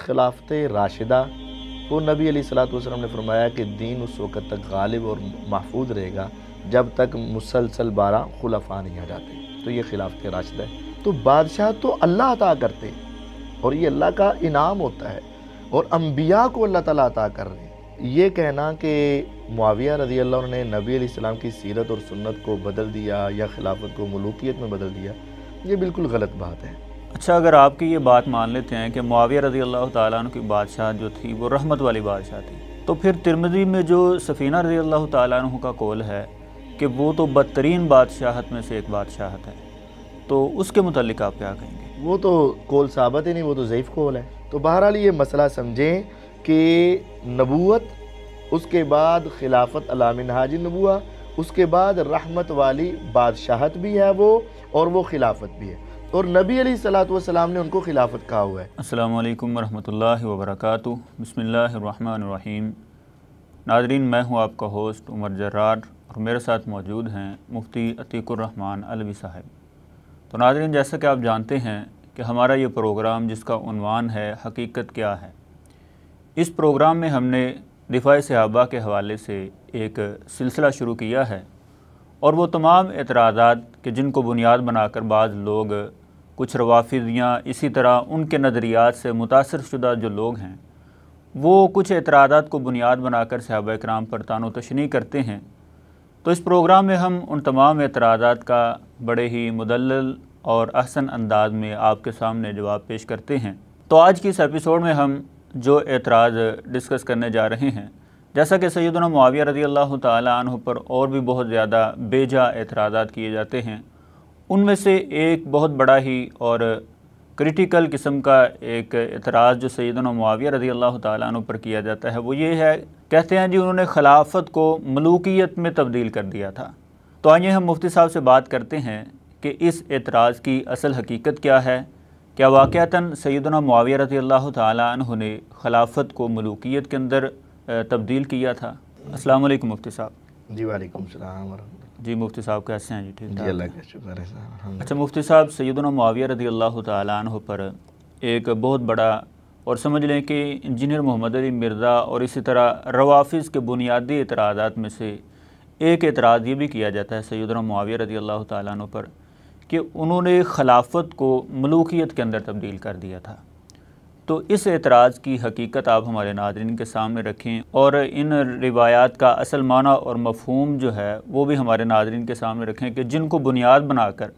خلافت راشدہ، وہ نبی علیہ الصلوۃ والسلام نے فرمایا کہ دین اس وقت تک غالب اور محفوظ رہے گا جب تک مسلسل 12 خلفاء نہیں آ جاتے، تو یہ خلافت راشدہ ہے۔ تو بادشاہ تو اللہ عطا کرتے ہیں اور یہ اللہ کا انعام ہوتا ہے، اور انبیاء کو اللہ تعالیٰ عطا کر رہے ہیں۔ یہ کہنا کہ معاویہ رضی اللہ عنہ نے نبی علیہ السلام کی سیرت اور سنت کو بدل دیا یا خلافت کو ملوکیت میں بدل دیا، یہ بالکل غلط بات ہے۔ اچھا، اگر آپ کی یہ بات مان لیتے ہیں کہ معاویہ رضی اللہ تعالیٰ عنہ کی بادشاہ جو تھی وہ رحمت والی بادشاہ تھی، تو پھر ترمذی میں جو سفینہ رضی اللہ تعالیٰ عنہ کا قول ہے کہ وہ تو بدترین بادشاہت میں سے ایک بادشاہت ہے، تو اس کے متعلق آپ کیا کہیں گے؟ وہ تو قول ثابت ہی نہیں، وہ تو ضعیف قول ہے۔ تو بہرحال یہ مسئلہ سمجھیں کہ نبوت، اس کے بعد خلافت علی منہاج النبوہ، اس کے بعد رحمت والی بادشاہت بھی ہے وہ، اور وہ خلافت بھی ہے، اور نبی علیہ الصلوۃ والسلام نے ان کو خلافت کہا ہوا ہے۔ السلام علیکم ورحمۃ اللہ وبرکاتہ۔ بسم اللہ الرحمن الرحیم۔ ناظرین، میں ہوں آپ کا ہوسٹ عمر جرار، اور میرے ساتھ موجود ہیں مفتی عتیق الرحمن علوی صاحب۔ تو ناظرین، جیسا کہ آپ جانتے ہیں کہ ہمارا یہ پروگرام جس کا عنوان ہے حقیقت کیا ہے، اس پروگرام میں ہم نے دفاع صحابہ کے حوالے سے ایک سلسلہ شروع کیا ہے، اور وہ تمام اعتراضات کہ جن کو بنیاد بنا کر بعض لوگ، کچھ روافض یا اسی طرح ان کے نظریات سے متاثر شدہ جو لوگ ہیں، وہ کچھ اعتراضات کو بنیاد بنا کر صحابہ کرام پر طعن و تشنیع کرتے ہیں۔ تو اس پروگرام میں ہم ان تمام اعتراضات کا بڑے ہی مدلل اور احسن انداز میں آپ کے سامنے جواب پیش کرتے ہیں۔ تو آج کی اس ایپیسوڈ میں ہم جو اعتراض ڈسکس کرنے جا رہے ہیں، جیسا کہ سیدنا معاویہ رضی اللہ تعالیٰ عنہ پر اور بھی بہت زیادہ بے جا اعتراضات کیے جاتے ہیں، ان میں سے ایک بہت بڑا ہی اور کریٹیکل قسم کا ایک اعتراض جو سیدنا معاویہ رضی اللہ تعالیٰ عنہ پر کیا جاتا ہے، وہ یہ ہے، کہتے ہیں جی انہوں نے خلافت کو ملوکیت میں تبدیل کر دیا تھا۔ تو آئیے ہم مفتی صاحب سے بات کرتے ہیں کہ اس اعتراض کی اصل حقیقت کیا ہے، کیا واقعتاً سیدنا معاویہ رضی اللہ تعالیٰ عنہ نے خلافت کو ملوکیت کے اندر تبدیل کیا تھا؟ السلام علیکم مفتی صاحب۔ جی وعلیکم السلام ورحمۃ اللہ۔ جی مفتی صاحب کیسے ہیں؟ جی ٹھیک ٹھاک۔ جی اللہ کا شکر ہے صاحب۔ اچھا مفتی صاحب، سیدنا معاویہ رضی اللہ تعالیٰ عنہ پر ایک بہت بڑا، اور سمجھ لیں کہ انجینئر محمد علی مرزا اور اسی طرح روافظ کے بنیادی اعتراضات میں سے ایک اعتراض یہ بھی کیا جاتا ہے سیدنا معاویہ رضی اللہ تعالیٰ عنہ پر کہ انہوں نے خلافت کو ملوکیت کے اندر تبدیل کر دیا تھا۔ تو اس اعتراض کی حقیقت آپ ہمارے ناظرین کے سامنے رکھیں، اور ان روایات کا اصل معنی اور مفہوم جو ہے وہ بھی ہمارے ناظرین کے سامنے رکھیں کہ جن کو بنیاد بنا کر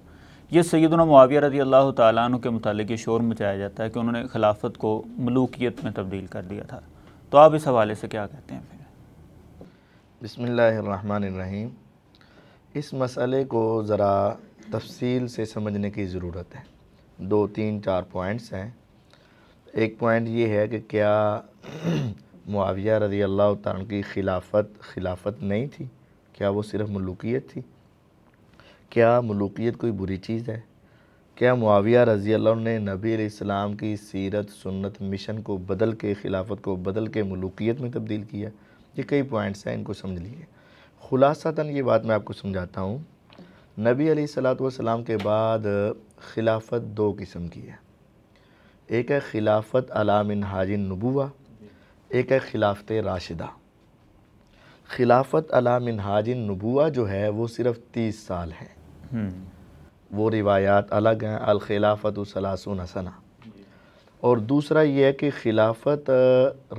یہ سیدنا معاویہ رضی اللہ تعالیٰ عنہ کے متعلق یہ شور مچایا جاتا ہے کہ انہوں نے خلافت کو ملوکیت میں تبدیل کر دیا تھا۔ تو آپ اس حوالے سے کیا کہتے ہیں پھر؟ بسم اللہ الرحمن الرحیم۔ اس مسئلے کو ذرا تفصیل سے سمجھنے کی ضرورت ہے۔ 2 3 4 پوائنٹس ہیں۔ ایک پوائنٹ یہ ہے کہ کیا معاویہ رضی اللہ تعالیٰ عنہ کی خلافت نہیں تھی؟ کیا وہ صرف ملوکیت تھی؟ کیا ملوکیت کوئی بری چیز ہے؟ کیا معاویہ رضی اللہ عنہ نے نبی علیہ السلام کی سیرت، سنت، مشن کو بدل کے، خلافت کو بدل کے ملوکیت میں تبدیل کیا؟ یہ کئی پوائنٹس ہیں، ان کو سمجھ لیجیے۔ خلاصتاً یہ بات میں آپ کو سمجھاتا ہوں۔ نبی علیہ الصلوۃ والسلام کے بعد خلافت 2 قسم کی ہے۔ ایک ہے خلافت علی منہاج النبوہ، ایک ہے خلافت راشدہ۔ خلافت علی منہاج النبوہ جو ہے وہ صرف 30 سال ہے۔ وہ روایات الگ ہیں، الخلافت 30 سنہ۔ اور دوسرا یہ ہے کہ خلافت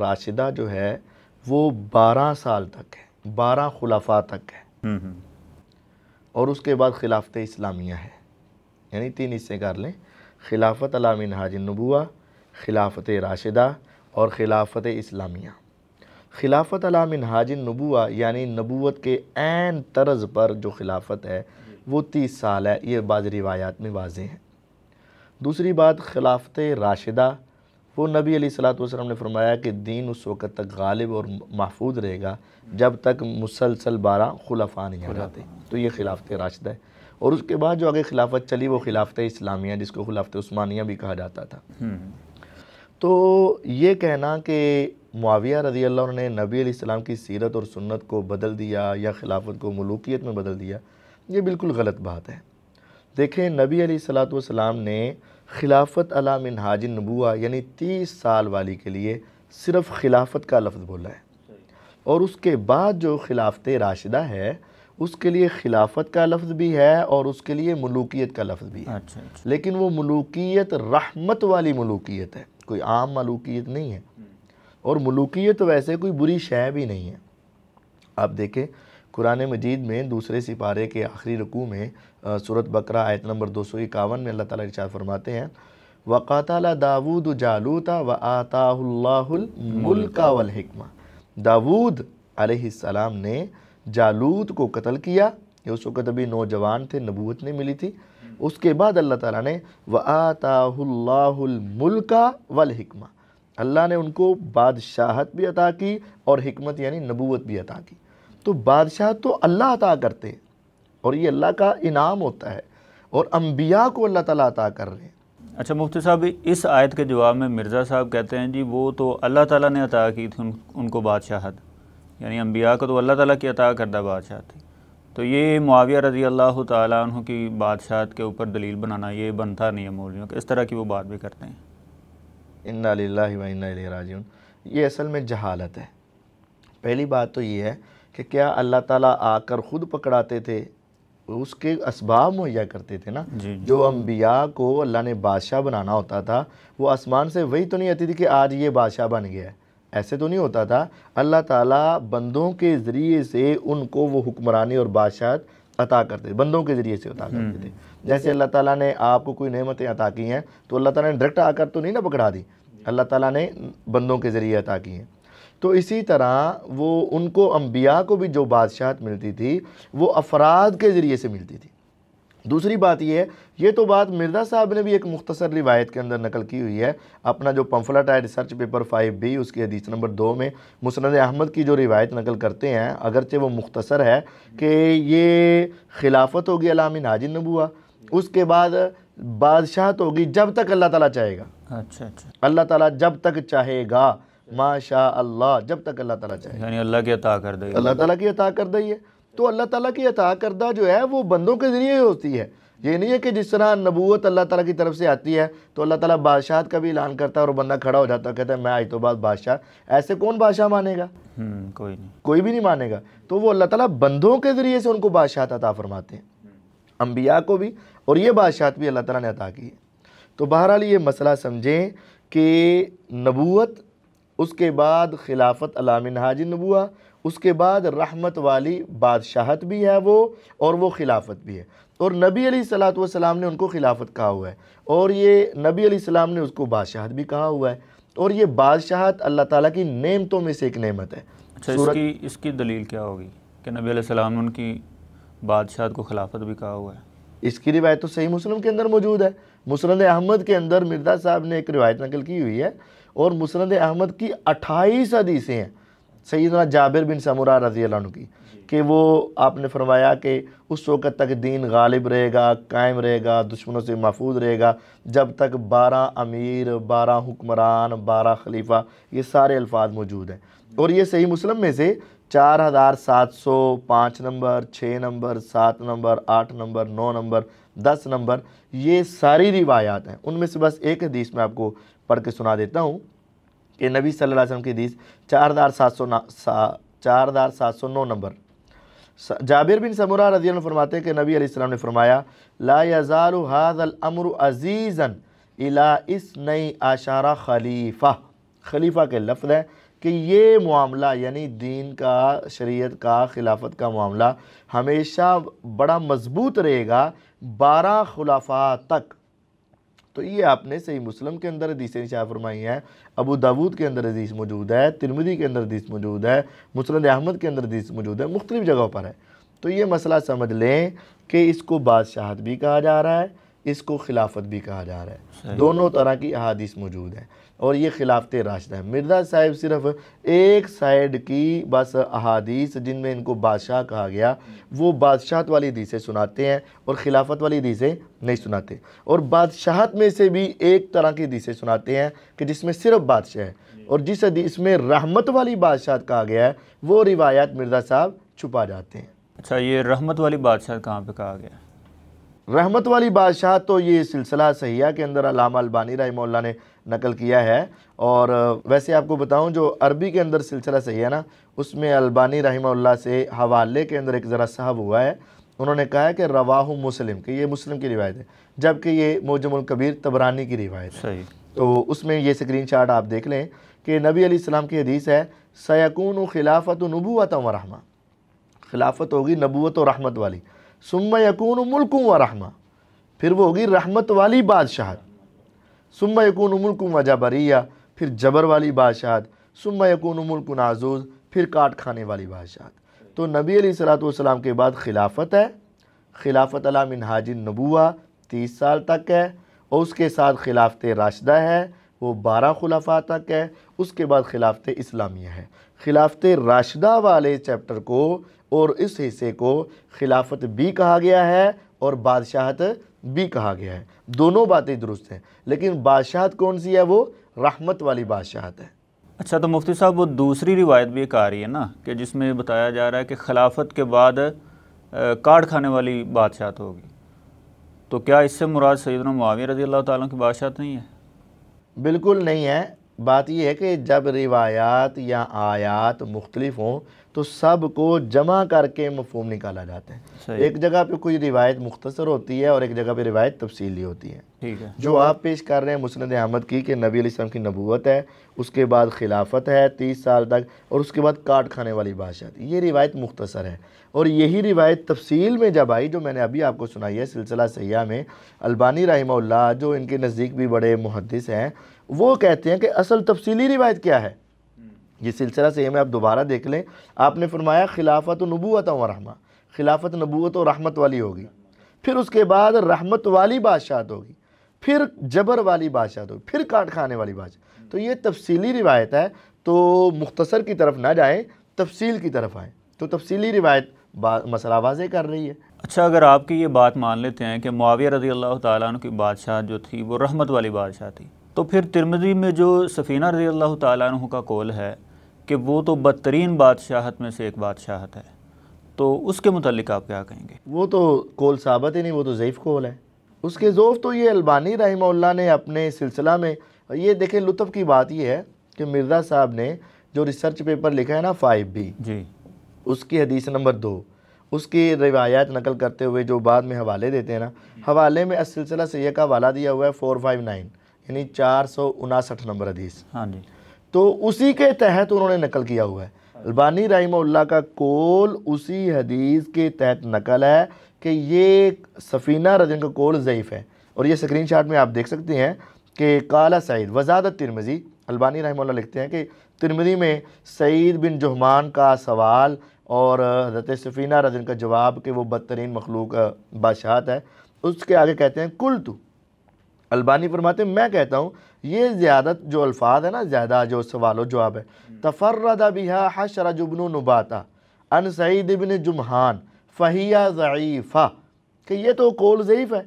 راشدہ جو ہے وہ 12 سال تک ہے، 12 خلفاء تک ہے، اور اس کے بعد خلافت اسلامیہ ہے۔ یعنی 3 حصے کر لیں، خلافت علی منہاج النبوہ، خلافت راشدہ اور خلافت اسلامیہ۔ خلافت علی منہاج النبوہ یعنی نبوت کے عین طرز پر جو خلافت ہے وہ 30 سال ہے، یہ بعض روایات میں واضح ہے۔ دوسری بات، خلافت راشدہ، وہ نبی علیہ الصلوۃ والسلام نے فرمایا کہ دین اس وقت تک غالب اور محفوظ رہے گا جب تک مسلسل 12 خلفاء نہیں آ جاتے، تو یہ خلافت راشدہ ہے۔ اور اس کے بعد جو آگے خلافت چلی وہ خلافت اسلامیہ، جس کو خلافت عثمانیہ بھی کہا جاتا تھا۔ تو یہ کہنا کہ معاویہ رضی اللہ عنہ نے نبی علیہ السلام کی سیرت اور سنت کو بدل دیا یا خلافت کو ملوکیت میں بدل دیا، یہ بالکل غلط بات ہے۔ دیکھیں، نبی علیہ الصلوۃ والسلام نے خلافت علی منہاج النبوہ یعنی 30 سال والی کے لیے صرف خلافت کا لفظ بولا ہے، اور اس کے بعد جو خلافت راشدہ ہے اس کے لیے خلافت کا لفظ بھی ہے اور اس کے لیے ملوکیت کا لفظ بھی ہے، لیکن وہ ملوکیت رحمت والی ملوکیت ہے، کوئی عام ملوکیت نہیں ہے، اور ملوکیت ویسے کوئی بری شے بھی نہیں ہے۔ آپ دیکھیں قرآن مجید میں دوسرے سپارے کے آخری رکوع میں سورۃ بقرہ آیت نمبر 251 میں اللہ تعالیٰ ارشاد فرماتے ہیں وَقَاتَلَ دَاوُودُ جَالُوتَ وَآتَاهُ اللَّهُ الْمُلْكَ وَالْحِكْمَةَ داود علیہ السلام نے جالوت کو قتل کیا، یہ اس وقت ابھی نوجوان تھے، نبوت نہیں ملی تھی۔ اس کے بعد اللہ تعالیٰ نے وَآتَاهُ اللَّهُ الْمُلْكَ وَالْحِكْمَةَ اللہ نے ان کو بادشاہت بھی عطا کی اور حکمت یعنی نبوت بھی عطا کی۔ تو بادشاہت تو اللہ عطا کرتے ہیں اور یہ اللہ کا انعام ہوتا ہے، اور انبیاء کو اللہ تعالیٰ عطا کر رہے ہیں۔ اچھا مفتی صاحب، اس آیت کے جواب میں مرزا صاحب کہتے ہیں جی وہ تو اللہ تعالیٰ نے عطا کی تھی ان کو بادشاہت، یعنی انبیاء کو تو اللہ تعالیٰ کی عطا کردہ بادشاہت تھی، تو یہ معاویہ رضی اللہ تعالیٰ عنہ کی بادشاہت کے اوپر دلیل بنانا یہ بنتا نہیں ہے مولویوں کہ اس طرح کی وہ بات بھی کرتے ہیں۔ انا للہ و انا الیہ راجعون، یہ اصل میں جہالت ہے۔ پہلی بات تو یہ ہے کہ کیا اللہ تعالیٰ آ کر خود پکڑاتے تھے؟ اس کے اسباب مہیا کرتے تھے نا۔ جو انبیاء کو اللہ نے بادشاہ بنانا ہوتا تھا وہ آسمان سے وہی تو نہیں آتی تھی کہ آج یہ بادشاہ بن گیا ہے، ایسے تو نہیں ہوتا تھا۔ اللہ تعالیٰ بندوں کے ذریعے سے ان کو وہ حکمرانی اور بادشاہت عطا کرتے تھے، بندوں کے ذریعے سے عطا کرتے تھے۔ جیسے اللہ تعالیٰ نے آپ کو کوئی نعمتیں عطا کی ہیں تو اللہ تعالیٰ نے ڈائریکٹ آ کر تو نہیں نا پکڑا دی، اللہ تعالیٰ نے بندوں کے ذریعے عطا کی ہیں۔ تو اسی طرح وہ ان کو انبیاء کو بھی جو بادشاہت ملتی تھی وہ افراد کے ذریعے سے ملتی تھی۔ دوسری بات یہ ہے، یہ تو بات مرزا صاحب نے بھی ایک مختصر روایت کے اندر نقل کی ہوئی ہے، اپنا جو پمفلٹ ہے ریسرچ پیپر 5B اس کی حدیث نمبر 2 میں مسند احمد کی جو روایت نقل کرتے ہیں، اگرچہ وہ مختصر ہے کہ یہ خلافت ہوگی علی منہاج النبوہ، اس کے بعد بادشاہت ہوگی جب تک اللہ تعالیٰ چاہے گا۔ اللہ تعالیٰ جب تک چاہے گا، ماشاء اللہ، جب تک اللہ تعالیٰ چاہے، یعنی اللہ کی عطا کردہ، اللہ تعالیٰ کی عطا کردہ ہی ہے۔ تو اللہ تعالیٰ کی عطا کردہ جو ہے وہ بندوں کے ذریعے ہوتی ہے، یہ نہیں ہے کہ جس طرح نبوت اللہ تعالیٰ کی طرف سے آتی ہے تو اللہ تعالیٰ بادشاہت کا بھی اعلان کرتا ہے اور بندہ کھڑا ہو جاتا ہے کہتا ہے میں آج تو بعد بادشاہ، ایسے کون بادشاہ مانے گا؟ کوئی بھی نہیں مانے گا۔ تو وہ اللہ تعالیٰ بندوں کے ذریعے سے ان کو بادشاہت عطا فرماتے ہیں، انبیاء کو بھی، اور یہ بادشاہت بھی اللہ تعالیٰ نے عطا کی ہے۔ تو بہرحال یہ مسئلہ سمجھیں کہ نبوت، اس کے بعد خلافت علی منہاج النبوہ، اس کے بعد رحمت والی بادشاہت بھی ہے وہ، اور وہ خلافت بھی ہے، اور نبی علیہ الصلوۃ والسلام نے ان کو خلافت کہا ہوا ہے، اور یہ نبی علیہ السلام نے اس کو بادشاہت بھی کہا ہوا ہے، اور یہ بادشاہت اللہ تعالیٰ کی نعمتوں میں سے ایک نعمت ہے۔ اچھا، اس کی دلیل کیا ہوگی کہ نبی علیہ السلام نے ان کی بادشاہت کو خلافت بھی کہا ہوا ہے؟ اس کی روایت تو صحیح مسلم کے اندر موجود ہے، مسند احمد کے اندر مرزا صاحب نے ایک روایت نقل کی ہوئی ہے، اور مسند احمد کی 28 حدیثیں ہیں سیدنا جابر بن سمرہ رضی اللہ عنہ کی، کہ وہ آپ نے فرمایا کہ اس وقت تک دین غالب رہے گا، قائم رہے گا، دشمنوں سے محفوظ رہے گا جب تک 12 امیر، 12 حکمران، 12 خلیفہ، یہ سارے الفاظ موجود ہیں، اور یہ صحیح مسلم میں سے 4705 number, 6 number, 7 number, 8 number, 9 number, 10 number, یہ ساری روایات ہیں۔ ان میں سے بس ایک حدیث میں آپ کو پڑھ کے سنا دیتا ہوں کہ نبی صلی اللہ علیہ وسلم کی حدیث 4709 نمبر، جابر بن سمرہ رضی اللہ عنہ فرماتے ہیں کہ نبی علیہ السلام نے فرمایا لا یزال هذا الامر عزیزا الی 12 خلیفہ، خلیفہ کے لفظ ہے کہ یہ معاملہ یعنی دین کا، شریعت کا، خلافت کا معاملہ ہمیشہ بڑا مضبوط رہے گا 12 خلفاء تک۔ تو یہ آپ نے صحیح مسلم کے اندر حدیثیں شائع فرمائی ہیں، ابو داود کے اندر حدیث موجود ہے، ترمذی کے اندر حدیث موجود ہے، مسند احمد کے اندر حدیث موجود ہے، مختلف جگہوں پر ہے۔ تو یہ مسئلہ سمجھ لیں کہ اس کو بادشاہت بھی کہا جا رہا ہے، اس کو خلافت بھی کہا جا رہا ہے، دونوں طرح کی احادیث موجود ہیں، اور یہ خلافت راشدہ ہے۔ مرزا صاحب صرف ایک سائیڈ کی بس احادیث جن میں ان کو بادشاہ کہا گیا وہ بادشاہت والی حدیثیں سناتے ہیں اور خلافت والی حدیثیں نہیں سناتے، اور بادشاہت میں سے بھی ایک طرح کی حدیثیں سناتے ہیں کہ جس میں صرف بادشاہ ہے، اور جس حدیث میں رحمت والی بادشاہت کہا گیا ہے وہ روایات مرزا صاحب چھپا جاتے ہیں۔ اچھا، یہ رحمت والی بادشاہت کہاں پہ کہا گیا ہے؟ رحمت والی بادشاہت تو یہ سلسلہ صحیحہ کے اندر علامہ البانی رحمہ اللہ نے نقل کیا ہے، اور ویسے آپ کو بتاؤں جو عربی کے اندر سلسلہ صحیحہ نا، اس میں البانی رحمہ اللہ سے حوالے کے اندر ایک ذرا صحب ہوا ہے، انہوں نے کہا ہے کہ رواہ مسلم، کہ یہ مسلم کی روایت ہے، جبکہ یہ معجم الکبیر طبرانی کی روایت ہے۔ صحیح۔ تو اس میں یہ اسکرین شاٹ آپ دیکھ لیں کہ نبی علیہ السلام کی حدیث ہے، سیکون خلافت نبوۃ و رحمہ، خلافت ہوگی نبوت و رحمت والی، ثم یکون ملک و رحمہ، پھر وہ ہوگی رحمت والی بادشاہت، ثم یکون ملک و جبریہ، پھر جبر والی بادشاہت، ثم یکون ملک عزوز، پھر کاٹ کھانے والی بادشاہت۔ تو نبی علیہ السلام کے بعد خلافت ہے، خلافت علی منہاج النبوہ 30 سال تک ہے، اور اس کے ساتھ خلافت راشدہ ہے، وہ 12 خلفاء تک ہے، اس کے بعد خلافت اسلامیہ ہے۔ خلافت راشدہ والے چیپٹر کو اور اس حصے کو خلافت بھی کہا گیا ہے اور بادشاہت بھی کہا گیا ہے، دونوں باتیں درست ہیں، لیکن بادشاہت کون سی ہے؟ وہ رحمت والی بادشاہت ہے۔ اچھا، تو مفتی صاحب وہ دوسری روایت بھی ایک آ رہی ہے نا کہ جس میں بتایا جا رہا ہے کہ خلافت کے بعد کاٹ کھانے والی بادشاہت ہوگی، تو کیا اس سے مراد سیدنا معاویہ رضی اللہ تعالیٰ کی بادشاہت نہیں ہے؟ بالکل نہیں ہے، بات یہ ہے کہ جب روایات یا آیات مختلف ہوں تو سب کو جمع کر کے مفہوم نکالا جاتا ہے۔ صحیح۔ ایک جگہ پہ کوئی روایت مختصر ہوتی ہے اور ایک جگہ پہ روایت تفصیلی ہوتی ہے۔ ٹھیک ہے۔ جو آپ پیش کر رہے ہیں مسند احمد کی کہ نبی علیہ السلام کی نبوت ہے، اس کے بعد خلافت ہے 30 سال تک، اور اس کے بعد کاٹ کھانے والی بادشاہت، یہ روایت مختصر ہے، اور یہی روایت تفصیل میں جب آئی جو میں نے ابھی آپ کو سنائی ہے سلسلہ صحیحہ میں، البانی رحمہ اللہ جو ان کے نزدیک بھی بڑے محدث ہیں، وہ کہتے ہیں کہ اصل تفصیلی روایت کیا ہے۔ یہ سلسلہ صحیحہ میں آپ دوبارہ دیکھ لیں، آپ نے فرمایا خلافت نبوۃ و رحمہ، خلافت نبوت و رحمت والی ہوگی، پھر اس کے بعد رحمت والی بادشاہت ہوگی، پھر جبر والی بادشاہت ہوگی، پھر کاٹ کھانے والی بادشاہت۔ تو یہ تفصیلی روایت ہے، تو مختصر کی طرف نہ جائیں، تفصیل کی طرف آئیں، تو تفصیلی روایت مسئلہ واضح کر رہی ہے۔ اچھا، اگر آپ کی یہ بات مان لیتے ہیں کہ معاویہ رضی اللہ تعالیٰ عنہ کی بادشاہت جو تھی وہ رحمت والی بادشاہ تھی، تو پھر ترمذی میں جو سفینہ رضی اللہ تعالیٰ عنہ کا قول ہے کہ وہ تو بدترین بادشاہت میں سے ایک بادشاہت ہے، تو اس کے متعلق آپ کیا کہیں گے؟ وہ تو قول ثابت ہی نہیں، وہ تو ضعیف قول ہے۔ اس کے ذوف تو یہ البانی رحمہ اللہ نے اپنے سلسلہ میں، یہ دیکھیں لطف کی بات یہ ہے کہ مرزا صاحب نے جو ریسرچ پیپر لکھا ہے نا 5B، جی، اس کی حدیث نمبر 2، اس کی روایات نقل کرتے ہوئے جو بعد میں حوالے دیتے ہیں نا، حوالے میں السلسلہ صحیحہ کا حوالہ دیا ہوا ہے 459، یعنی 459 نمبر حدیث۔ ہاں جی، تو اسی کے تحت انہوں نے نقل کیا ہوا ہے، البانی رحمہ اللہ کا قول اسی حدیث کے تحت نقل ہے کہ یہ سفینہ رضی اللہ عنہ کا قول ضعیف ہے، اور یہ سکرین شاٹ میں آپ دیکھ سکتے ہیں کہ قال سعید وزادت ترمذی، البانی رحمہ اللہ لکھتے ہیں کہ ترمذی میں سعید بن جہمان کا سوال اور حضرت سفینہ رضی اللہ عنہ کا جواب کہ وہ بدترین مخلوق بادشاہت ہے، اس کے آگے کہتے ہیں قلت، البانی فرماتے ہیں میں کہتا ہوں یہ زیادت جو الفاظ ہے نا، زیادہ جو سوال و جواب ہے، تفرد بها حشرج بن نباتہ عن سعید بن جمحان فہیہ ضعیفہ، کہ یہ تو قول ضعیف ہے،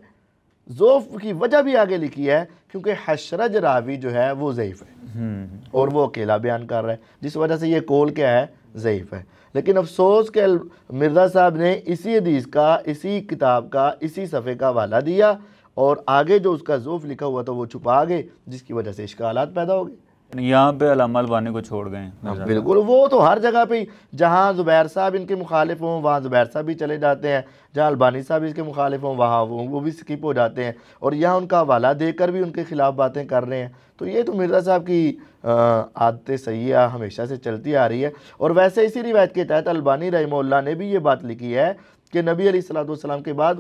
ضعف کی وجہ بھی آگے لکھی ہے کیونکہ حشرج راوی جو ہے وہ ضعیف ہے اور وہ اکیلا بیان کر رہا ہے، جس وجہ سے یہ قول کیا ہے؟ ضعیف ہے۔ لیکن افسوس کہ مرزا صاحب نے اسی حدیث کا، اسی کتاب کا، اسی صفحے کا حوالہ دیا، اور آگے جو اس کا ضعف لکھا ہوا تھا وہ چھپا گئے، جس کی وجہ سے اشکالات پیدا ہو گئے۔ یہاں پہ علامہ البانی کو چھوڑ گئے ہیں۔ بالکل، وہ تو ہر جگہ پہ جہاں زبیر صاحب ان کے مخالف ہوں وہاں زبیر صاحب بھی چلے جاتے ہیں، جہاں البانی صاحب اس کے مخالف ہوں وہاں وہ بھی سکپ ہو جاتے ہیں، اور یہاں ان کا حوالہ دے کر بھی ان کے خلاف باتیں کر رہے ہیں۔ تو یہ تو مرزا صاحب کی عادت سیئہ ہمیشہ سے چلتی آ رہی ہے۔ اور ویسے اسی روایت کے تحت البانی رحمہ اللہ نے بھی یہ بات لکھی ہے کہ نبی علیہ السلام کے بعد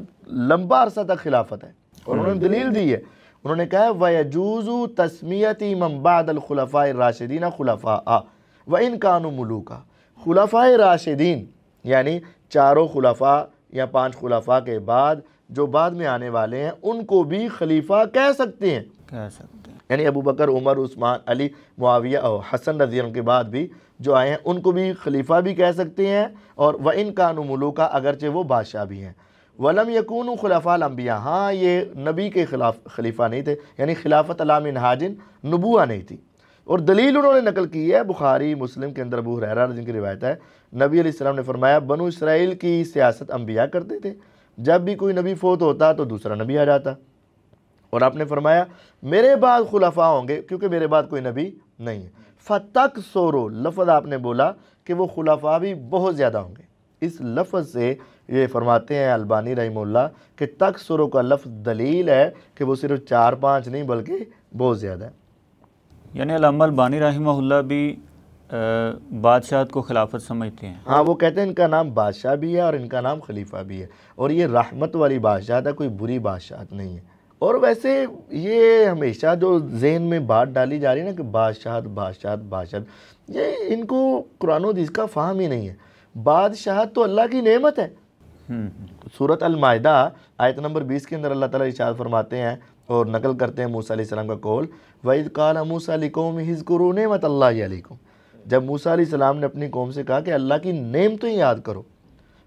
لمبا عرصہ تک خلافت ہے، اور انہوں نے دلیل دی ہے، انہوں نے کہا وَيَجُوزُ تَسْمِيَةِ مَنْ بَعْدَ الْخُلَفَاءِ الرَّاشِدِينَ خُلَفَاءَ وَإِنْ كَانُوا مُلُوكَ، خلفاء راشدین یعنی چاروں خلفاء یا 5 خلفاء کے بعد جو بعد میں آنے والے ہیں ان کو بھی خلیفہ کہہ سکتے ہیں، یعنی ابو بکر، عمر، عثمان، علی، معاویہ اور حسن رضی اللہ عنہ کے بعد بھی جو آئے ہیں ان کو بھی خلیفہ بھی کہہ سکتے ہیں، اور وَإِنْ كَانُوا مُلُوكَ اگرچہ وہ بادشاہ بھی ہیں، وَلَمْ يَكُونُوا خُلَفَاءَ الْأَنْبِيَاء، ہاں یہ نبی کے خلیفہ نہیں تھے، یعنی خلافت علی منہاج نبوہ نہیں تھی۔ اور دلیل انہوں نے نقل کی ہے بخاری مسلم کے اندر، ابو ہریرہ رضی اللہ عنہ کی روایت ہے، نبی علیہ السلام نے فرمایا بنو اسرائیل کی سیاست انبیاء کرتے تھے، جب بھی کوئی نبی فوت ہوتا تو دوسرا نبی آ جاتا، اور آپ نے فرمایا میرے بعد خلفاء ہوں گے کیونکہ میرے بعد کوئی نبی نہیں ہے۔ فتکثروا، لفظ آپ نے بولا کہ وہ خلفاء بھی بہت زیادہ ہوں گے، اس لفظ سے یہ فرماتے ہیں البانی رحمہ اللہ کہ تکثروا کا لفظ دلیل ہے کہ وہ صرف 4-5 نہیں بلکہ بہت زیادہ ہے۔ یعنی علامہ البانی رحمہ اللہ بھی بادشاہت کو خلافت سمجھتے ہیں؟ ہاں، وہ کہتے ہیں ان کا نام بادشاہ بھی ہے اور ان کا نام خلیفہ بھی ہے، اور یہ رحمت والی بادشاہت ہے، کوئی بری بادشاہت نہیں ہے۔ اور ویسے یہ ہمیشہ جو ذہن میں بات ڈالی جا رہی ہے نا کہ بادشاہت بادشاہت بادشاہت، یہ ان کو قرآن و حدیث کا فہم ہی نہیں ہے۔ بادشاہت تو اللہ کی نعمت ہے۔ سورۃ المائدہ آیت نمبر 20 کے اندر اللہ تعالیٰ ارشاد فرماتے ہیں اور نقل کرتے ہیں موسیٰ علیہ السلام کا قول، وَإِذْ قَالَ مُوسَىٰ لِقَوْمِهِ اذْكُرُوا نِعْمَتَ اللَّهِ عَلَيْكُمْ، جب موسیٰ علیہ السلام نے اپنی قوم سے کہا کہ اللہ کی نعمتیں یاد کرو۔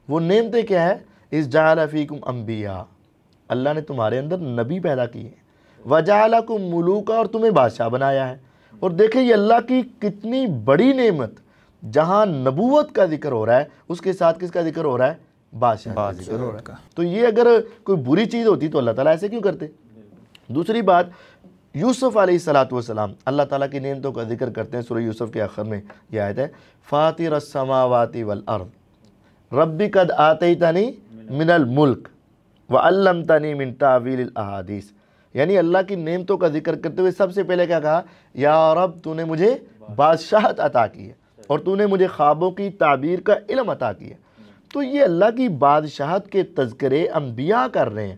وہ نعمتیں کیا ہے؟ اِذْ جَعَلَ فِيكُمْ أَنْبِيَاءَ، اللہ نے تمہارے اندر نبی پیدا کیے ہیں، وَجَعَلَكُمْ مُلُوكًا، اور تمہیں بادشاہ بنایا ہے۔ اور دیکھیں یہ اللہ کی کتنی بڑی نعمت، جہاں نبوت کا ذکر ہو رہا ہے اس کے ساتھ کس کا ذکر ہو رہا ہے؟ بادشاہ کا ذکر ہو رہا ہے۔ تو یہ اگر کوئی بری چیز ہوتی تو اللہ تعالیٰ ایسے کیوں کرتے؟ دوسری بات، یوسف علیہ السلام اللہ تعالیٰ کی نعمتوں کا ذکر کرتے ہیں سورہ یوسف کے آخر میں، یہ آیت ہے فاطر السماوات والارض ربی قد آتیتنی من الملک وعلمتنی من تعویل الاحادیث، یعنی اللہ کی نعمتوں کا ذکر کرتے ہوئے سب سے پہلے کیا کہا؟ یا رب تو نے مجھے بادشاہت عطا کی ہے اور تو نے مجھے خوابوں کی تعبیر کا علم عطا کیا۔ تو یہ اللہ کی بادشاہت کے تذکرے انبیاء کر رہے ہیں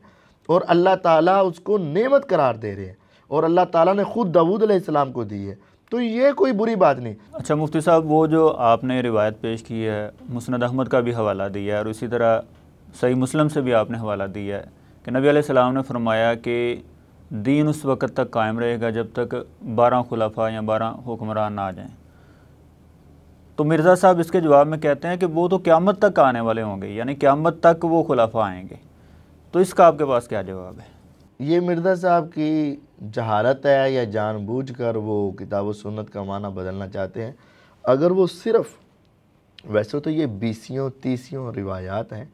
اور اللہ تعالیٰ اس کو نعمت قرار دے رہے ہیں، اور اللہ تعالیٰ نے خود داؤد علیہ السلام کو دی ہے، تو یہ کوئی بری بات نہیں۔ اچھا مفتی صاحب، وہ جو آپ نے روایت پیش کی ہے، مسند احمد کا بھی حوالہ دیا ہے اور اسی طرح صحیح مسلم سے بھی آپ نے حوالہ دیا ہے کہ نبی علیہ السلام نے فرمایا کہ دین اس وقت تک قائم رہے گا جب تک 12 خلفاء یا 12 حکمران نہ آ جائیں۔ تو مرزا صاحب اس کے جواب میں کہتے ہیں کہ وہ تو قیامت تک آنے والے ہوں گے، یعنی قیامت تک وہ خلفاء آئیں گے، تو اس کا آپ کے پاس کیا جواب ہے؟ یہ مرزا صاحب کی جہالت ہے یا جان بوجھ کر وہ کتاب و سنت کا معنی بدلنا چاہتے ہیں؟ اگر وہ صرف، ویسے تو یہ 20 روایات ہیں،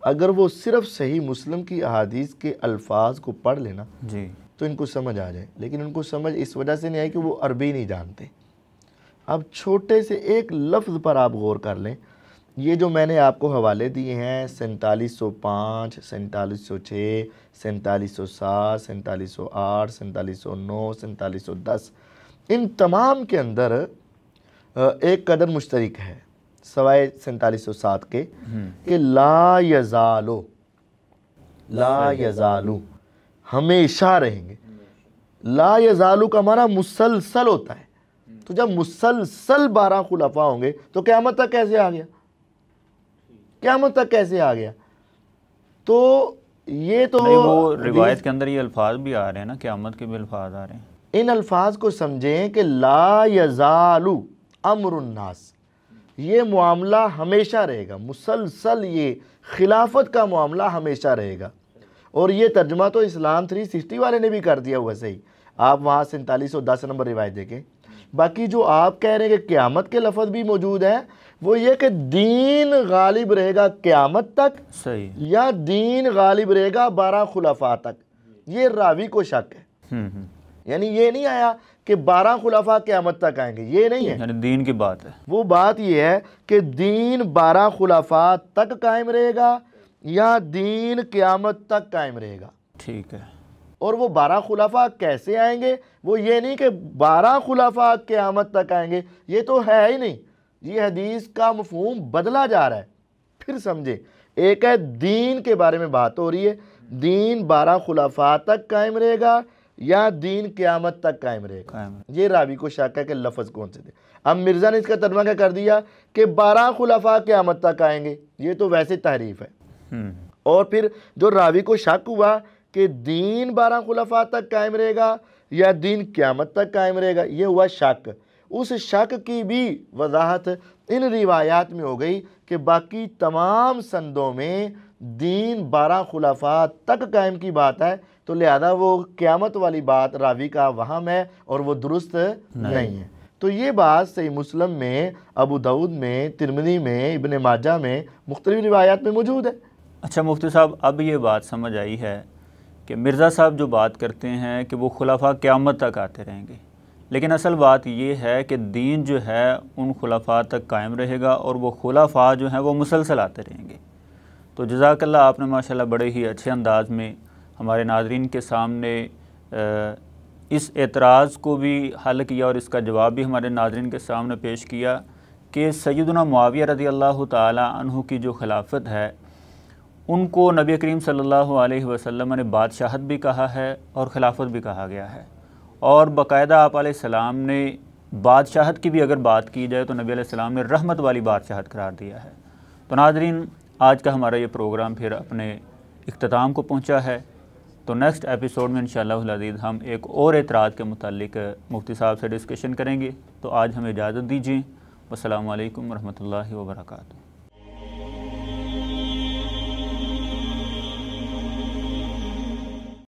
اگر وہ صرف صحیح مسلم کی احادیث کے الفاظ کو پڑھ لینا جی تو ان کو سمجھ آ جائے، لیکن ان کو سمجھ اس وجہ سے نہیں آئی کہ وہ عربی نہیں جانتے۔ اب چھوٹے سے ایک لفظ پر آپ غور کر لیں، یہ جو میں نے آپ کو حوالے دیے ہیں 4705 4706 4707 4708 4709 4710، ان تمام کے اندر ایک قدر مشترک ہے سوائے 4707 کے کہ لا یزالو، لا یزالو ہمیشہ رہیں گے۔ لا یزالو کا معنی مسلسل ہوتا ہے، تو جب مسلسل 12 خلفاء ہوں گے تو قیامت تک کیسے آ گیا؟ قیامت تک کیسے آ گیا؟ تو یہ تو وہ روایت کے اندر یہ الفاظ بھی آ رہے ہیں نا، قیامت کے بھی الفاظ آ رہے ہیں۔ ان الفاظ کو سمجھیں کہ لا یزالو امر الناس، یہ معاملہ ہمیشہ رہے گا، مسلسل یہ خلافت کا معاملہ ہمیشہ رہے گا۔ اور یہ ترجمہ تو اسلام 360 والے نے بھی کر دیا ہوا صحیح، آپ وہاں 4710 نمبر روایت دیکھیں۔ باقی جو آپ کہہ رہے ہیں کہ قیامت کے لفظ بھی موجود ہے، وہ یہ کہ دین غالب رہے گا قیامت تک، صحیح، یا دین غالب رہے گا 12 خلفاء تک، یہ راوی کو شک ہے۔ یعنی یہ نہیں آیا کہ 12 خلفاء قیامت تک آئیں گے، یہ نہیں ہے، یعنی دین کی بات ہے۔ وہ بات یہ ہے کہ دین 12 خلفاء تک قائم رہے گا یا دین قیامت تک قائم رہے گا۔ ٹھیک ہے۔ اور وہ 12 خلفاء کیسے آئیں گے؟ وہ یہ نہیں کہ 12 خلفاء قیامت تک آئیں گے، یہ تو ہے ہی نہیں، یہ حدیث کا مفہوم بدلا جا رہا ہے۔ پھر سمجھے، ایک ہے دین کے بارے میں بات ہو رہی ہے، دین 12 خلفاء تک قائم رہے گا یا دین قیامت تک قائم رہے گا، یہ راوی کو شک ہے کہ لفظ کون سے تھے۔ اب مرزا نے اس کا ترجمہ کیا کر دیا کہ 12 خلفاء قیامت تک آئیں گے، یہ تو ویسے تحریف ہے۔ اور پھر جو راوی کو شک ہوا کہ دین 12 خلفاء تک قائم رہے گا یا دین قیامت تک قائم رہے گا، یہ ہوا شک۔ اس شک کی بھی وضاحت ان روایات میں ہو گئی کہ باقی تمام سندوں میں دین 12 خلفاء تک قائم کی بات ہے، تو لہذا وہ قیامت والی بات راوی کا وہم ہے اور وہ درست نہیں ہے۔ تو یہ بات صحیح مسلم میں، ابو داؤد میں، ترمذی میں، ابن ماجہ میں، مختلف روایات میں موجود ہے۔ اچھا مفتی صاحب، اب یہ بات سمجھ آئی ہے کہ مرزا صاحب جو بات کرتے ہیں کہ وہ خلفاء قیامت تک آتے رہیں گے، لیکن اصل بات یہ ہے کہ دین جو ہے ان خلفاء تک قائم رہے گا اور وہ خلفاء جو ہیں وہ مسلسل آتے رہیں گے۔ تو جزاک اللہ، آپ نے ماشاءاللہ بڑے ہی اچھے انداز میں ہمارے ناظرین کے سامنے اس اعتراض کو بھی حل کیا اور اس کا جواب بھی ہمارے ناظرین کے سامنے پیش کیا کہ سیدنا معاویہ رضی اللہ تعالی عنہ کی جو خلافت ہے ان کو نبی کریم صلی اللہ علیہ وسلم نے بادشاہت بھی کہا ہے اور خلافت بھی کہا گیا ہے، اور باقاعدہ آپ علیہ السلام نے بادشاہت کی بھی اگر بات کی جائے تو نبی علیہ السلام نے رحمت والی بادشاہت قرار دیا ہے۔ تو ناظرین، آج کا ہمارا یہ پروگرام پھر اپنے اختتام کو پہنچا ہے، تو نیکسٹ ایپیسوڈ میں انشاءاللہ العزیز ہم ایک اور اعتراض کے متعلق مفتی صاحب سے ڈسکشن کریں گے۔ تو آج ہمیں اجازت دیجیے، والسلام علیکم ورحمۃ اللہ وبرکاتہ۔